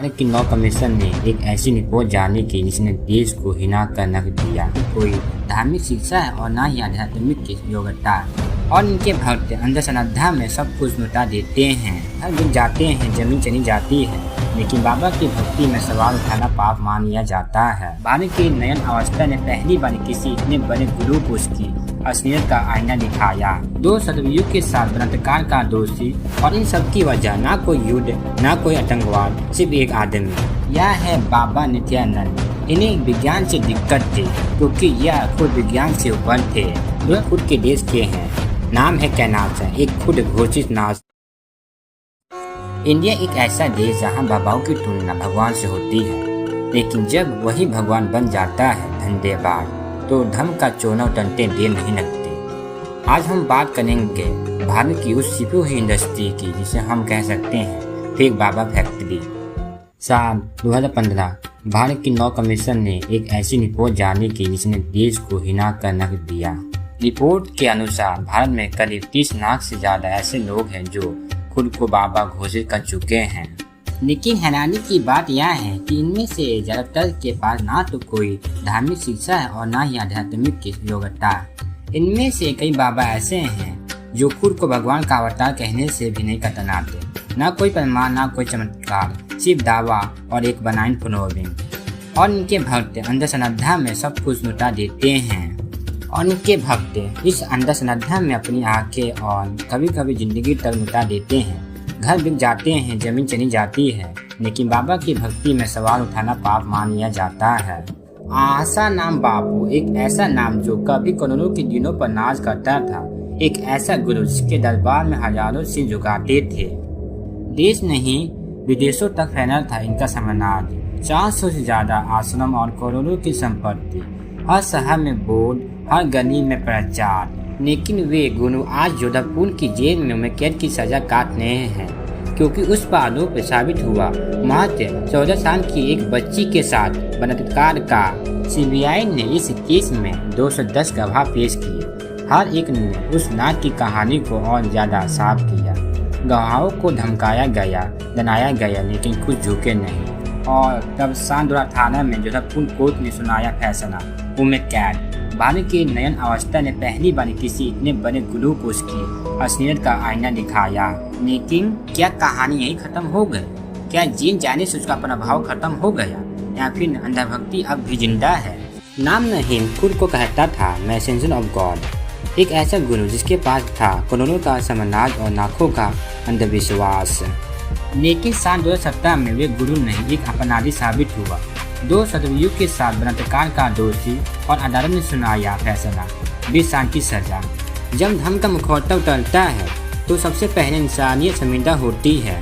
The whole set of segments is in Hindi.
भारत की नौ कमीशन ने एक ऐसी रिपोर्ट जारी की जिसने देश को हिला कर रख दिया। कोई धार्मिक शिक्षा है और न ही आध्यात्मिक की योग्यता, और इनके भक्त अंधश्रद्धा में सब कुछ लुटा देते हैं। घर बिक जाते हैं, जमीन चली जाती है, लेकिन बाबा की भक्ति में सवाल उठाना पाप मान लिया जाता है। भारत की नयन अवस्था ने पहली बार किसी इतने बड़े गुरु को उसकी असलियत का आईना दिखाया। 2 सदियों के साथ बलात्कार का दोषी, और इन सब की वजह ना कोई युद्ध, ना कोई आतंकवाद, सिर्फ एक आदमी। यह है बाबा नित्यानंद। इन्हें विज्ञान से दिक्कत थी, क्योंकि यह खुद विज्ञान से ऊपर थे। वह खुद के देश के हैं। नाम है कैलाश, एक खुद घोषित नाश। इंडिया एक ऐसा देश जहाँ बाबाओं की तुलना भगवान से होती है, लेकिन जब वही भगवान बन जाता है धंधेबाज, तो धर्म का चोना टंटे देर नहीं लगते। आज हम बात करेंगे भारत की उस छिपी हुई इंडस्ट्री की जिसे हम कह सकते हैं फेक बाबा फैक्ट्री। साल 2015 भारत की नौ कमीशन ने एक ऐसी रिपोर्ट जारी की जिसने देश को हिला कर रख दिया। रिपोर्ट के अनुसार भारत में करीब 30 लाख से ज्यादा ऐसे लोग हैं जो खुद को बाबा घोषित कर चुके हैं। लेकिन हैरानी की बात यह है कि इनमें से ज्यादातर के पास ना तो कोई धार्मिक शिक्षा है और ना ही आध्यात्मिक की योग्यता। इनमें से कई बाबा ऐसे हैं जो खुद को भगवान का अवतार कहने से भी नहीं कतराते। ना कोई प्रमाण, ना कोई चमत्कार, सिर्फ दावा और एक बनाइन फॉलोइंग। और इनके भक्त अंधश्रद्धा में सब कुछ लुटा देते हैं। और इनके भक्त इस अंधश्रद्धा में अपनी आंखें और कभी कभी जिंदगी तक लुटा देते हैं। घर बिक जाते हैं, जमीन चली जाती है, लेकिन बाबा की भक्ति में सवाल उठाना पाप मान लिया जाता है। आशा नाम बापू, एक ऐसा नाम जो कभी करोड़ों के दिनों पर नाच करता था। एक ऐसा गुरु जिसके दरबार में हजारों सिर झुकाते थे। देश नहीं विदेशों तक फैला था इनका साम्राज्य। 400 से ज्यादा आश्रम और करोड़ों की संपत्ति, हर शहर में बोर्ड, हर गली में प्रचार। लेकिन वे गुरु आज जोधपुर की जेल में उम्र कैद की सजा काट रहे हैं, क्योंकि उस पर आरोप साबित हुआ मात्र 14 साल की एक बच्ची के साथ बलात्कार का। सीबीआई ने इस केस में 210 गवाह पेश किए। हर एक ने उस नाच की कहानी को और ज्यादा साफ किया। गवाहों को धमकाया गया, डराया गया, लेकिन कुछ झुके नहीं। और तब सन 2018 में जोधपुर कोर्ट ने सुनाया फैसला, उम्र कैद। भारत की नयन अवस्था ने पहली बार किसी इतने बड़े गुरु को उसकी असलियत का आईना दिखाया। लेकिन क्या कहानी यही खत्म हो गई? क्या जीन जाने से उसका प्रभाव खत्म हो गया, या फिर अंधभक्ति अब भी जिंदा है? नाम नहीं खुद को कहता था मैसेंजर ऑफ गॉड, एक ऐसा गुरु जिसके पास था करोड़ों का साम्राज्य और लाखों का अंधविश्वास। लेकिन साल 2017 में वे गुरु नहीं, एक अपराधी साबित हुआ। 2 सदियों के साथ बलात्कार का दोषी, और अदालत ने सुनाया फैसला, 20 साल की सजा। जब धर्म का मुखौटा उतरता है तो सबसे पहले इंसानियत शर्मिंदा होती है।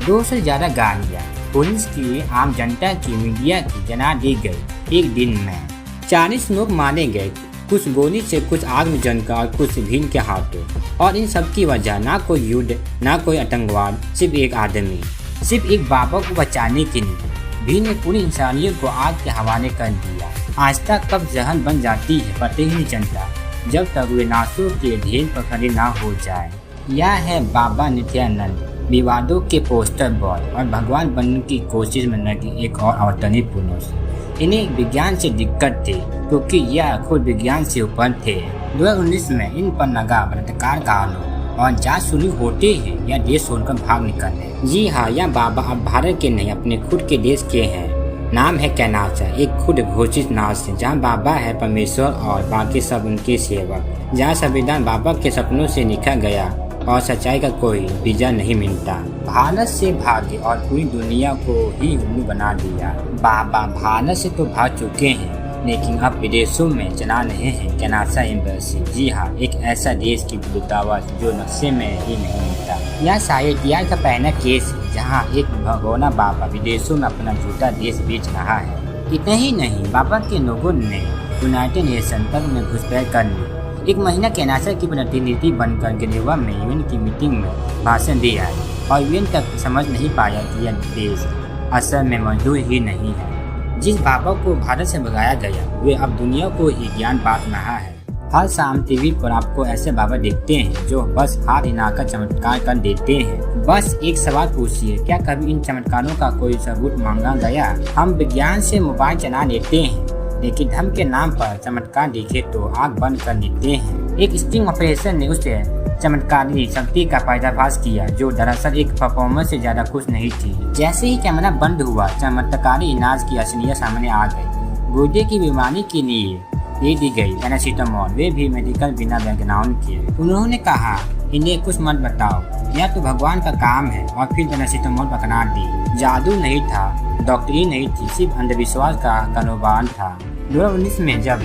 2 से ज्यादा गालियाँ पुलिस की, आम जनता की, मीडिया की जना दी गई। एक दिन में 40 लोग मारे गए, कुछ गोली से, कुछ आग में जलकर और कुछ भीड़ के हाथों। और इन सब की वजह ना कोई युद्ध, ना कोई आतंकवाद, सिर्फ एक आदमी, सिर्फ एक बाबा को बचाने के लिए। भीड़ ने पूरी इंसानियत को आग के हवाले कर दिया। आस्था कब जहर बन जाती है पता ही नहीं चलता, जब तक वे लाशों के ढेर पर खड़े ना हो जाए। यह है बाबा नित्यानंद, विवादों के पोस्टर बॉय और भगवान बनने की कोशिश में लगे एक और अवतरणित पुरुष। इन्हें विज्ञान से दिक्कत थी, क्योंकि यह खुद विज्ञान से ऊपर थे। 2019 में इन पर लगा बलात्कार का आरोप, और जांच शुरू होते ही यह देश छोड़कर भाग निकले। जी हाँ, यह बाबा अब भारत के नहीं, अपने खुद के देश के हैं। नाम है कैलाश, एक खुद घोषित नाश, जहाँ बाबा है परमेश्वर और बाकी सब उनके सेवक। जहाँ संविधान बाबा के सपनों से लिखा गया और सच्चाई का कोई बीजा नहीं मिलता। भारत से भागे और पूरी दुनिया को ही उल्लू बना दिया। बाबा भारत से तो भाग चुके हैं, लेकिन अब विदेशों में चला रहे हैं कैलाशा एम्बेसी। जी हाँ, एक ऐसा देश की दूतावास जो नक्शे में ही नहीं मिलता। यह शायद इतिहास का पहला केस है जहाँ एक भगोना बाबा विदेशों में अपना झूठा देश बेच रहा है। इतना ही नहीं, बाबा के लोगों ने यूनाइटेड नेशन तक में घुसपैठ कर ली। एक महीना कैलाशा की प्रतिनिधि बनकर गेनेवा में यूएन की मीटिंग में भाषण दिया है, और यूएन तक समझ नहीं पाया कि यह देश असल में मौजूद ही नहीं है। जिस बाबा को भारत से भगाया गया, वे अब दुनिया को ही ज्ञान बांट रहा है। हर शाम टीवी पर आपको ऐसे बाबा दिखते हैं जो बस हाथ हिलाकर चमत्कार कर देते हैं। बस एक सवाल पूछिए, क्या कभी इन चमत्कारों का कोई सबूत मांगा गया? हम विज्ञान से मोबाइल चला लेते हैं, लेकिन धर्म के नाम पर चमत्कार दिखे तो आँख बंद कर लेते हैं। एक स्टिंग ऑपरेशन ने उसे चमत्कारी शक्ति का पर्दाफाश किया जो दरअसल एक परफॉर्मेंस से ज्यादा कुछ नहीं थी। जैसे ही कैमरा बंद हुआ, चमत्कारी इलाज की असलियत सामने आ गई। गुर्दे की बीमारी के लिए दे दी गई पैरासीटामोल, वे भी मेडिकल बिना बैकग्राउंड के। उन्होंने कहा, इन्हें कुछ मत बताओ, यह तो भगवान का काम है, और फिर पैरासीटामोल पकड़ा दी। जादू नहीं था, डॉक्टरी नहीं थी, सिर्फ अंधविश्वास का कारोबार था। 2019 में जब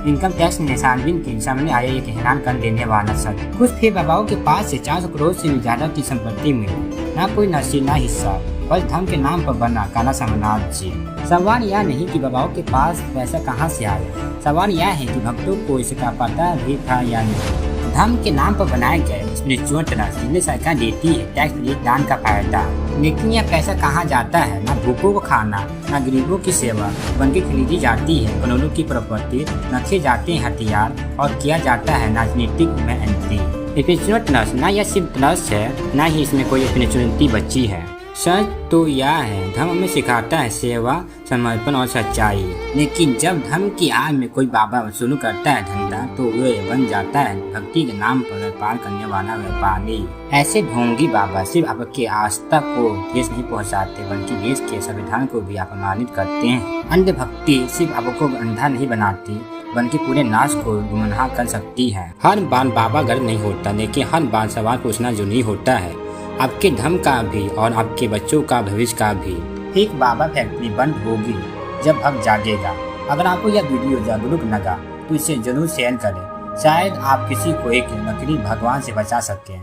इनकम टैक्स ने छानबीन के सामने आया एक हैरान कर देने वाला सच। कुछ फिर बाबाओं के पास से 400 करोड़ से भी ज्यादा की संपत्ति मिली, ना कोई नशे ना हिस्सा, बस धर्म के नाम पर बना काला साम्राज्य। सवाल यह नहीं कि बाबाओं के पास पैसा कहाँ से आया, सवाल यह है कि भक्तों को इसका पता भी था या नहीं। धर्म के नाम पर बनाए गए स्पिरिचुअल ट्रस्ट जिन्हें सरकार देती है टैक्स रिलीफ दान का फायदा, लेकिन यह पैसा कहाँ जाता है? ना भूखों को खाना, ना गरीबों की सेवा, बल्कि खरीदी जाती है करोड़ों की प्रॉपर्टी, रखे जाते हैं हथियार और किया जाता है राजनीतिक में एंट्री। स्पिरिचुअल ट्रस्ट ना यह सिर्फ ट्रस्ट है, ना ही इसमें कोई स्पिरिचुअलिटी बची है। सच तो यह है, धर्म में सिखाता है सेवा, समर्पण और सच्चाई, लेकिन जब धर्म की आड़ में कोई बाबा शुरू करता है धंधा तो वे बन जाता है भक्ति के नाम पर व्यापार करने वाला व्यापारी। ऐसे ढोंगी बाबा सिर्फ आपके आस्था को ठेस नहीं पहुंचाते, बल्कि देश के संविधान को भी अपमानित करते हैं। अंधभक्ति सिर्फ आपको अंधा नहीं बनाती, बल्कि पूरे नाश को गुमराह कर सकती है। हर बार बाबा गर्व नहीं होता, लेकिन हर बार सवाल पूछना जरूरी होता है, आपके धर्म का भी और आपके बच्चों का भविष्य का भी। एक बाबा फैक्ट्री बंद होगी जब भक्त जागेगा। अगर आपको यह वीडियो जागरूक लगा तो इसे जरूर शेयर करें, शायद आप किसी को एक नकली भगवान से बचा सकें।